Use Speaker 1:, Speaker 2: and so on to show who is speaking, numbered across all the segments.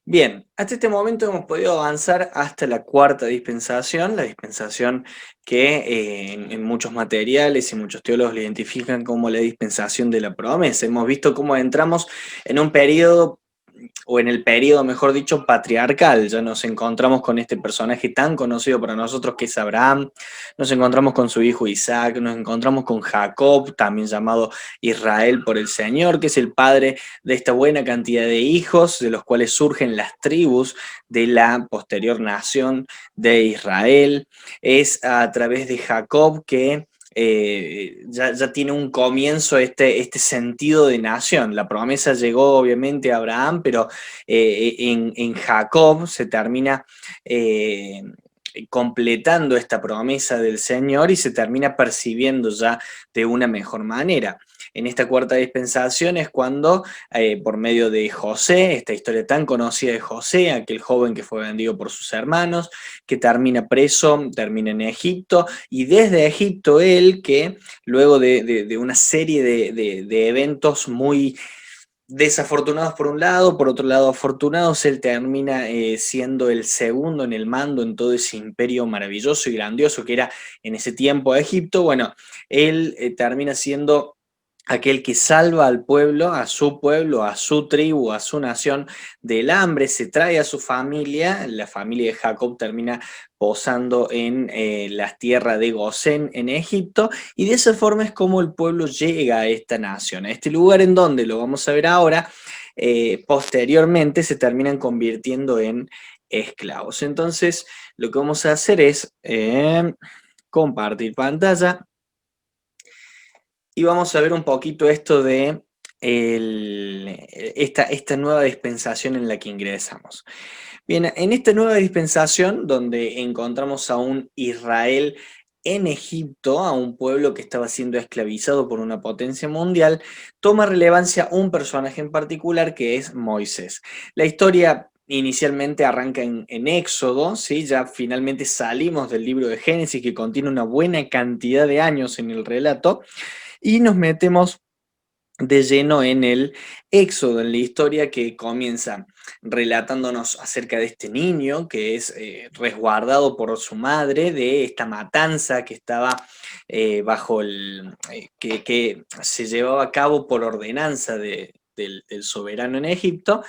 Speaker 1: Bien, hasta este momento hemos podido avanzar hasta la cuarta dispensación, la dispensación que en muchos materiales y muchos teólogos la identifican como la dispensación de la promesa. Hemos visto cómo entramos en un periodo, o en el periodo, mejor dicho, patriarcal. Ya nos encontramos con este personaje tan conocido para nosotros que es Abraham, nos encontramos con su hijo Isaac, nos encontramos con Jacob, también llamado Israel por el Señor, que es el padre de esta buena cantidad de hijos, de los cuales surgen las tribus de la posterior nación de Israel. Es a través de Jacob que ya tiene un comienzo este sentido de nación. La promesa llegó obviamente a Abraham, pero en Jacob se termina eh, completando esta promesa del Señor y se termina percibiendo ya de una mejor manera. En esta cuarta dispensación es cuando, por medio de José, esta historia tan conocida de José, aquel joven que fue vendido por sus hermanos, que termina preso, termina en Egipto, y desde Egipto él, que luego de una serie de eventos muy desafortunados por un lado, por otro lado afortunados, él termina siendo el segundo en el mando en todo ese imperio maravilloso y grandioso que era en ese tiempo Egipto. Bueno, él termina siendo aquel que salva al pueblo, a su tribu, a su nación del hambre, se trae a su familia, la familia de Jacob termina posando en las tierras de Gosén en Egipto, y de esa forma es como el pueblo llega a esta nación, a este lugar en donde, lo vamos a ver ahora, posteriormente se terminan convirtiendo en esclavos. Entonces, lo que vamos a hacer es compartir pantalla y vamos a ver un poquito esto de esta nueva dispensación en la que ingresamos. Bien, en esta nueva dispensación, donde encontramos a un Israel en Egipto, a un pueblo que estaba siendo esclavizado por una potencia mundial, toma relevancia un personaje en particular que es Moisés. La historia inicialmente arranca en Éxodo, ¿sí? Ya finalmente salimos del libro de Génesis, que contiene una buena cantidad de años en el relato, y nos metemos de lleno en el Éxodo, en la historia que comienza relatándonos acerca de este niño que es resguardado por su madre de esta matanza que estaba bajo que se llevaba a cabo por ordenanza del soberano en Egipto.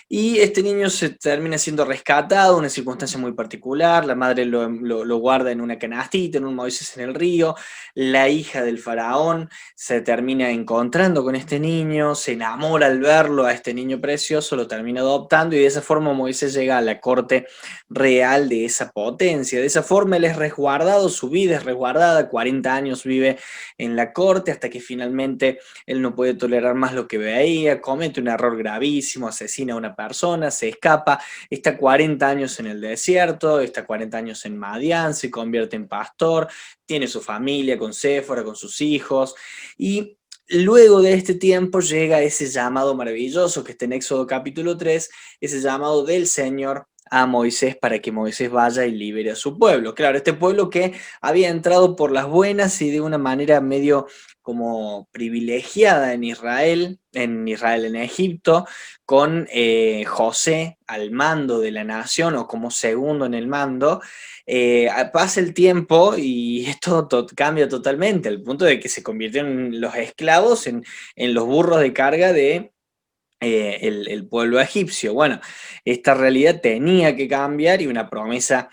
Speaker 1: Y este niño se termina siendo rescatado, una circunstancia muy particular, la madre lo guarda en una canastita, en un Moisés en el río, la hija del faraón se termina encontrando con este niño, se enamora al verlo a este niño precioso, lo termina adoptando y de esa forma Moisés llega a la corte real de esa potencia. De esa forma él es resguardado, su vida es resguardada, 40 años vive en la corte hasta que finalmente él no puede tolerar más lo que veía, comete un error gravísimo, asesina a una persona, se escapa, está 40 años en el desierto, está 40 años en Madián, se convierte en pastor, tiene su familia con Séfora, con sus hijos, y luego de este tiempo llega ese llamado maravilloso que está en Éxodo capítulo 3, ese llamado del Señor a Moisés para que Moisés vaya y libere a su pueblo. Claro, este pueblo que había entrado por las buenas y de una manera medio como privilegiada en Egipto, con José al mando de la nación o como segundo en el mando. Pasa el tiempo y esto cambia totalmente, al punto de que se convirtieron los esclavos en los burros de carga de el pueblo egipcio. Bueno, esta realidad tenía que cambiar y una promesa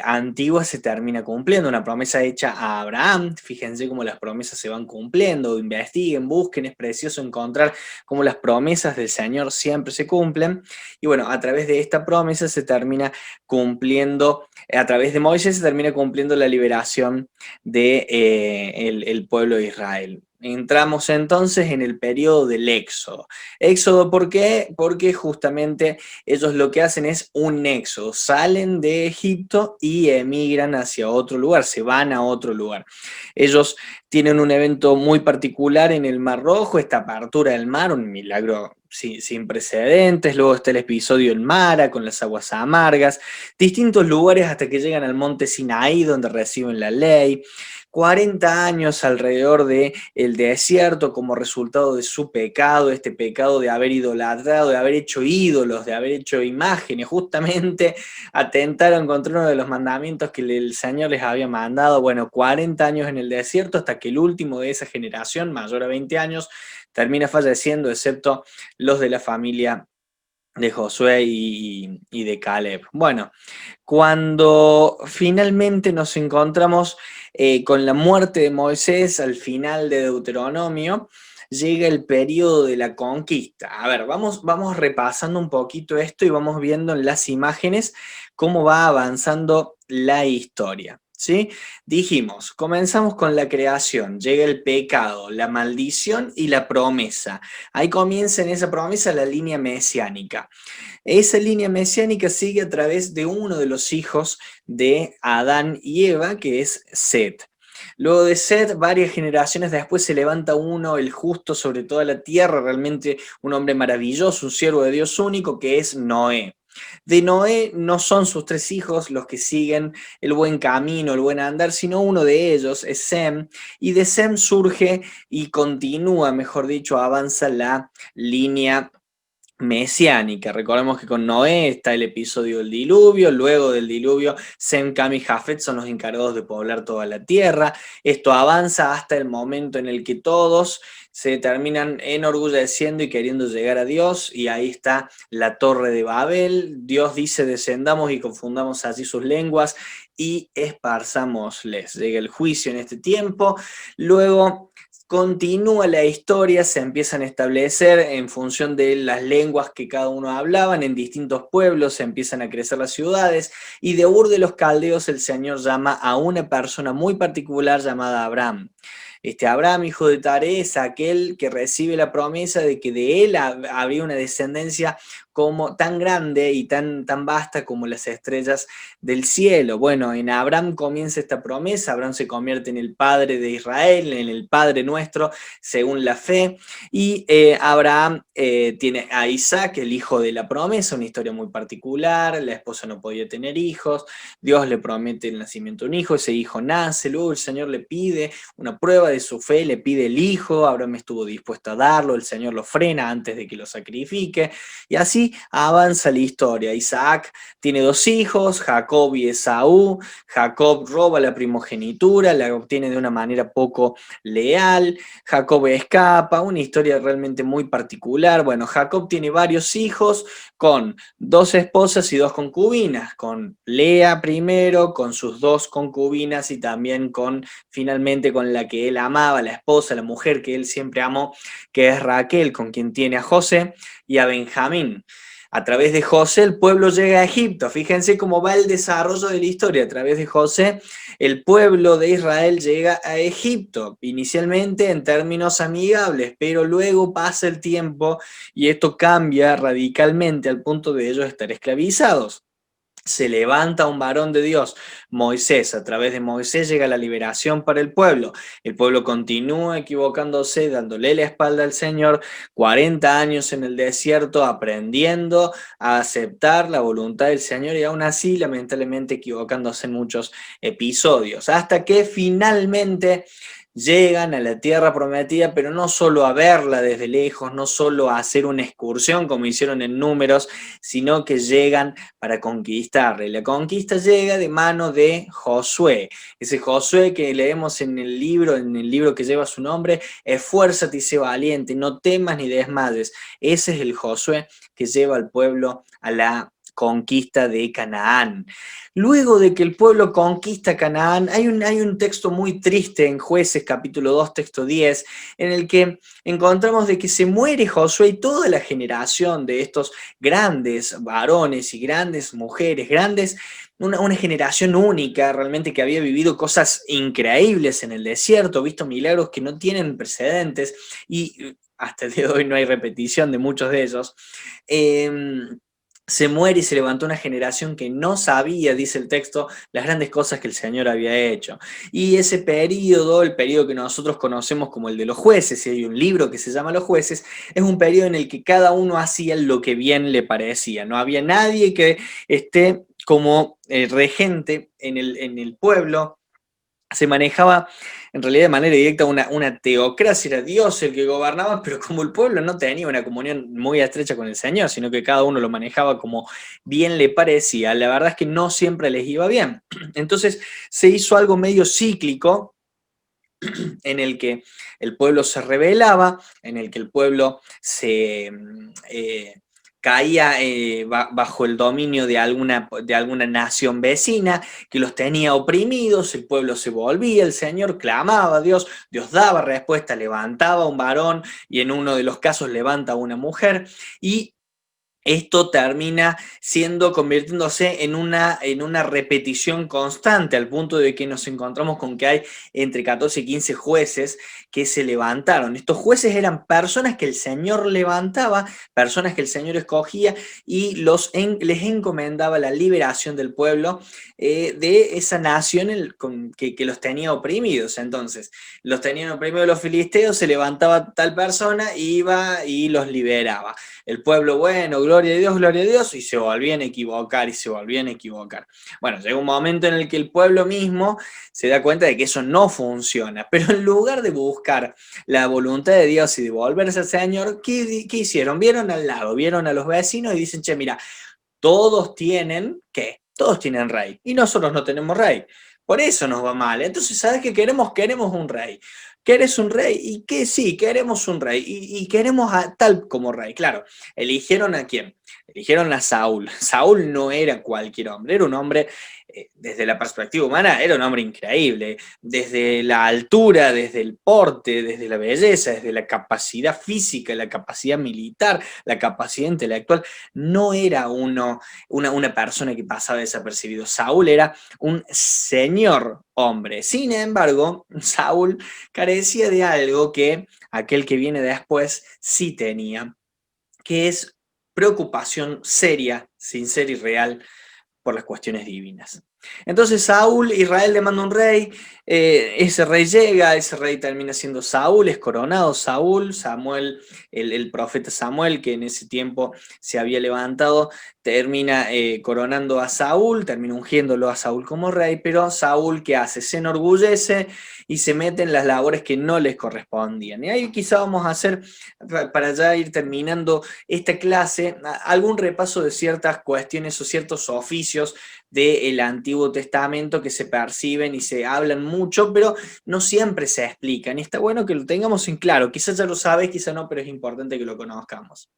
Speaker 1: antigua se termina cumpliendo, una promesa hecha a Abraham. Fíjense cómo las promesas se van cumpliendo, investiguen, busquen, es precioso encontrar cómo las promesas del Señor siempre se cumplen. Y bueno, a través de esta promesa se termina cumpliendo, a través de Moisés se termina cumpliendo la liberación de, el pueblo de Israel. Entramos entonces en el periodo del Éxodo. Éxodo, ¿por qué? Porque justamente ellos lo que hacen es un éxodo, salen de Egipto y emigran hacia otro lugar, se van a otro lugar. Ellos tienen un evento muy particular en el Mar Rojo, esta apertura del mar, un milagro sin precedentes. Luego está el episodio en Mara, con las aguas amargas, distintos lugares hasta que llegan al monte Sinaí, donde reciben la ley. 40 años alrededor del desierto como resultado de su pecado, este pecado de haber idolatrado, de haber hecho ídolos, de haber hecho imágenes, justamente atentaron contra uno de los mandamientos que el Señor les había mandado. Bueno, 40 años en el desierto hasta que el último de esa generación, mayor a 20 años, termina falleciendo, excepto los de la familia de Josué y de Caleb. Bueno, cuando finalmente nos encontramos con la muerte de Moisés al final de Deuteronomio, llega el periodo de la conquista. A ver, vamos repasando un poquito esto y vamos viendo en las imágenes cómo va avanzando la historia. ¿Sí? Dijimos, comenzamos con la creación, llega el pecado, la maldición y la promesa. Ahí comienza en esa promesa la línea mesiánica. Esa línea mesiánica sigue a través de uno de los hijos de Adán y Eva, que es Set. Luego de Set, varias generaciones después se levanta uno, el justo sobre toda la tierra, realmente un hombre maravilloso, un siervo de Dios único, que es Noé. De Noé no son sus tres hijos los que siguen el buen camino, el buen andar, sino uno de ellos es Sem, y de Sem surge y continúa, mejor dicho, avanza la línea mesiánica. Recordemos que con Noé está el episodio del diluvio, luego del diluvio Sem, Cam y Jafet son los encargados de poblar toda la tierra. Esto avanza hasta el momento en el que todos se terminan enorgulleciendo y queriendo llegar a Dios, y ahí está la Torre de Babel. Dios dice: descendamos y confundamos allí sus lenguas y esparzámosles. Llega el juicio en este tiempo. Luego continúa la historia, se empiezan a establecer en función de las lenguas que cada uno hablaban en distintos pueblos, se empiezan a crecer las ciudades, y de Ur de los Caldeos el Señor llama a una persona muy particular llamada Abraham. Este Abraham, hijo de Taré, es aquel que recibe la promesa de que de él habría una descendencia como tan grande y tan vasta como las estrellas del cielo. Bueno, en Abraham comienza esta promesa. Abraham se convierte en el padre de Israel, en el Padre nuestro, según la fe, y Abraham tiene a Isaac, el hijo de la promesa, una historia muy particular. La esposa no podía tener hijos, Dios le promete el nacimiento de un hijo, ese hijo nace, luego el Señor le pide una prueba de su fe, le pide el hijo. Abraham estuvo dispuesto a darlo, el Señor lo frena antes de que lo sacrifique, y así avanza la historia. Isaac tiene dos hijos, Jacob y Esaú. Jacob roba la primogenitura, la obtiene de una manera poco leal. Jacob escapa, una historia realmente muy particular. Bueno, Jacob tiene varios hijos con dos esposas y dos concubinas, con Lea primero, con sus dos concubinas, y también finalmente con la que él amaba, la esposa, la mujer que él siempre amó, que es Raquel, con quien tiene a José y a Benjamín. A través de José el pueblo llega a Egipto. Fíjense cómo va el desarrollo de la historia. A través de José el pueblo de Israel llega a Egipto, inicialmente en términos amigables, pero luego pasa el tiempo y esto cambia radicalmente al punto de ellos estar esclavizados. Se levanta un varón de Dios, Moisés. A través de Moisés llega la liberación para el pueblo. El pueblo continúa equivocándose, dándole la espalda al Señor, 40 años en el desierto, aprendiendo a aceptar la voluntad del Señor, y aún así, lamentablemente, equivocándose en muchos episodios, hasta que finalmente llegan a la tierra prometida, pero no solo a verla desde lejos, no solo a hacer una excursión como hicieron en Números, sino que llegan para conquistarla. Y la conquista llega de mano de Josué. Ese Josué que leemos en el libro que lleva su nombre: esfuérzate y sé valiente, no temas ni desmayes. Ese es el Josué que lleva al pueblo a la conquista de Canaán. Luego de que el pueblo conquista Canaán, hay un texto muy triste en Jueces capítulo 2, texto 10, en el que encontramos de que se muere Josué y toda la generación de estos grandes varones y grandes mujeres, una generación única realmente, que había vivido cosas increíbles en el desierto, visto milagros que no tienen precedentes, y hasta el día de hoy no hay repetición de muchos de ellos. se muere y se levantó una generación que no sabía, dice el texto, las grandes cosas que el Señor había hecho. Y ese periodo, el periodo que nosotros conocemos como el de los jueces, y hay un libro que se llama Los jueces, es un periodo en el que cada uno hacía lo que bien le parecía. No había nadie que esté como regente en el pueblo. Se manejaba en realidad de manera directa una teocracia, era Dios el que gobernaba, pero como el pueblo no tenía una comunión muy estrecha con el Señor, sino que cada uno lo manejaba como bien le parecía, la verdad es que no siempre les iba bien. Entonces se hizo algo medio cíclico en el que el pueblo se rebelaba, en el que el pueblo se caía bajo el dominio de alguna nación vecina que los tenía oprimidos, el pueblo se volvía, el Señor clamaba a Dios, Dios daba respuesta, levantaba a un varón y en uno de los casos levanta a una mujer y esto termina convirtiéndose en una repetición constante, al punto de que nos encontramos con que hay entre 14 y 15 jueces que se levantaron. Estos jueces eran personas que el Señor levantaba, personas que el Señor escogía y les encomendaba la liberación del pueblo de esa nación que los tenía oprimidos. Entonces, los tenían oprimidos los filisteos, se levantaba tal persona, iba y los liberaba. El pueblo, bueno, gloria a Dios, y se volvían a equivocar y se volvían a equivocar. Bueno, llega un momento en el que el pueblo mismo se da cuenta de que eso no funciona, pero en lugar de buscar la voluntad de Dios y de volverse al Señor, ¿qué hicieron? Vieron al lado, vieron a los vecinos y dicen, che, mira, todos tienen, ¿qué? Todos tienen rey, y nosotros no tenemos rey. Por eso nos va mal. Entonces, ¿sabes qué queremos? Queremos un rey. ¿Querés un rey? ¿Y qué? Sí, queremos un rey. Y queremos a tal como rey. Claro, ¿eligieron a quién? Eligieron a Saúl. Saúl no era cualquier hombre, era un hombre, desde la perspectiva humana, era un hombre increíble. Desde la altura, desde el porte, desde la belleza, desde la capacidad física, la capacidad militar, la capacidad intelectual, no era una persona que pasaba desapercibido. Saúl era un señor hombre. Sin embargo, Saúl carecía de algo que aquel que viene después sí tenía, que es preocupación seria, sincera y real por las cuestiones divinas. Entonces Saúl, Israel demanda un rey, ese rey llega, ese rey termina siendo Saúl, es coronado Saúl, Samuel, el profeta Samuel, que en ese tiempo se había levantado, termina coronando a Saúl, termina ungiéndolo a Saúl como rey, pero Saúl, ¿qué hace? Se enorgullece y se mete en las labores que no les correspondían. Y ahí quizá vamos a hacer, para ya ir terminando esta clase, algún repaso de ciertas cuestiones o ciertos oficios del Antiguo Testamento que se perciben y se hablan mucho, pero no siempre se explican. Y está bueno que lo tengamos en claro. Quizás ya lo sabes, quizás no, pero es importante que lo conozcamos.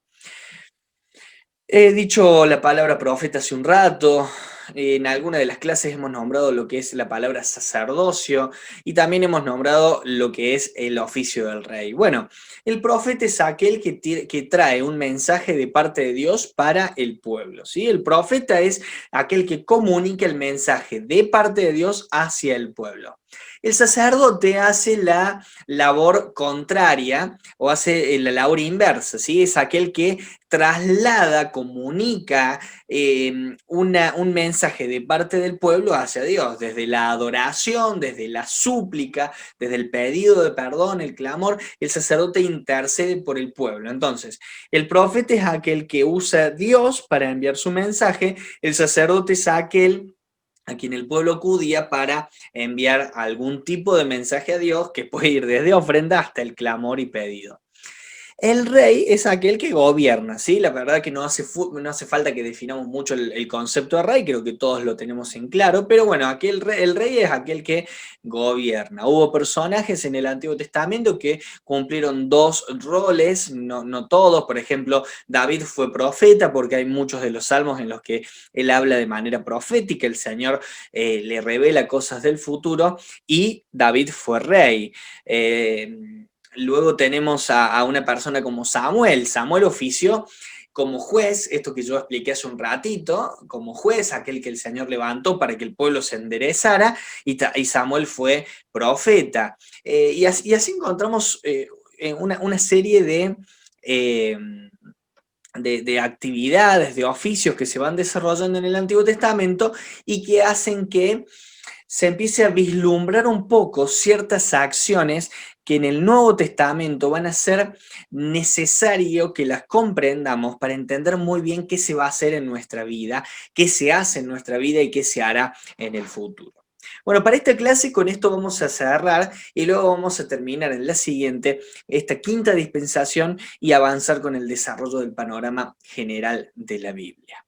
Speaker 1: He dicho la palabra profeta hace un rato, en alguna de las clases hemos nombrado lo que es la palabra sacerdocio y también hemos nombrado lo que es el oficio del rey. Bueno, el profeta es aquel que trae un mensaje de parte de Dios para el pueblo, ¿sí? El profeta es aquel que comunica el mensaje de parte de Dios hacia el pueblo. El sacerdote hace la labor contraria o hace la labor inversa, ¿sí? Es aquel que traslada, comunica un mensaje de parte del pueblo hacia Dios, desde la adoración, desde la súplica, desde el pedido de perdón, el clamor, el sacerdote intercede por el pueblo. Entonces, el profeta es aquel que usa a Dios para enviar su mensaje, el sacerdote es aquel a quien el pueblo acudía para enviar algún tipo de mensaje a Dios que puede ir desde ofrenda hasta el clamor y pedido. El rey es aquel que gobierna, ¿sí? La verdad que no hace falta que definamos mucho el concepto de rey, creo que todos lo tenemos en claro, pero bueno, el rey es aquel que gobierna. Hubo personajes en el Antiguo Testamento que cumplieron dos roles, no todos, por ejemplo, David fue profeta porque hay muchos de los salmos en los que él habla de manera profética, el Señor le revela cosas del futuro y David fue rey. Luego tenemos a una persona como Samuel. Samuel ofició como juez, esto que yo expliqué hace un ratito, como juez, aquel que el Señor levantó para que el pueblo se enderezara, y Samuel fue profeta. Y así encontramos una serie de, eh, de actividades, de oficios que se van desarrollando en el Antiguo Testamento y que hacen que se empiece a vislumbrar un poco ciertas acciones que en el Nuevo Testamento van a ser necesario que las comprendamos para entender muy bien qué se va a hacer en nuestra vida, qué se hace en nuestra vida y qué se hará en el futuro. Bueno, para esta clase con esto vamos a cerrar y luego vamos a terminar en la siguiente, esta quinta dispensación y avanzar con el desarrollo del panorama general de la Biblia.